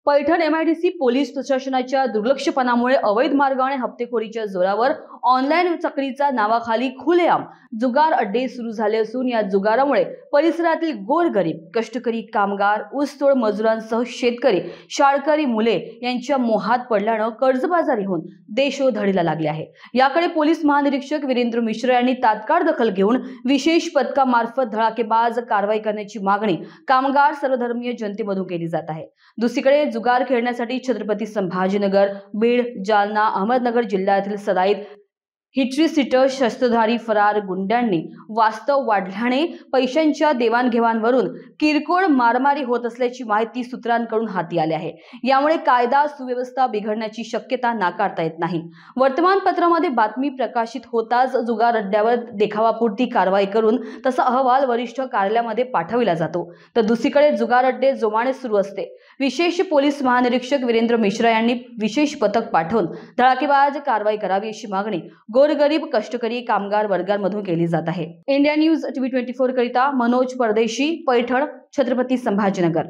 Paithan MIDC police प्रशासनाच्या दुर्लक्षपणामुळे अवैध मार्गाने हप्तेखोरीच्या जोरावर ऑनलाईन चक्रीचा नावाखाली खुलेआम जुगार अड्डे सुरू झाले असून या जुगारामुळे परिसरातील गोरगरीब कष्टकरी कामगार ऊसतोड मजुरांसह शेतकरी शाळकरी मुले यांच्या मोहात पडल्याने कर्जबाजारी होऊन देशोधडीला लागले आहे। याकडे पोलीस महानिरीक्षक वीरेंद्र मिश्रा यांनी तात्काळ दखल घेऊन विशेष पथकामार्फत धडाकेबाज कारवाई करण्याची मागणी कामगार सर्वधर्मीय जनतेमधून केली जात आहे। दुसरीकडे जुगार खेळण्यासाठी छत्रपती संभाजीनगर, बीड, जालना, अहमदनगर जिल्ह्यातील सराईत हिटरी सीटर शस्त्रधारी फरार गुंड्यांनी वास्तव वाढल्याने पैशांच्या देवाणघेवाणवरून किरकोळ मारामारी होत असल्याची माहिती सूत्रांकडून हाती आली आहे। यामुळे कायदा सुव्यवस्था बिघडण्याची शक्यता नाकारता येत नाही। वर्तमानपत्रामध्ये बातमी प्रकाशित होताच जुगार अड्ड्यावर देखावापुरती कारवाई करून तसा अहवाल वरिष्ठ कार्यालयामध्ये पाठविला जातो, तर दुसरीकडे जुगार अड्डे जोमाने सुरू असते। विशेष पोलीस महानिरीक्षक वीरेंद्र मिश्रा यांनी विशेष पथक पाठवून धडाकेबाज कारवाई करावी अशी मागणी गोरगरीब कष्टकरी कामगार वर्गांमधून केली जात आहे। इंडिया न्यूज TV 24 करिता मनोज परदेशी, पैठण, छत्रपती संभाजीनगर।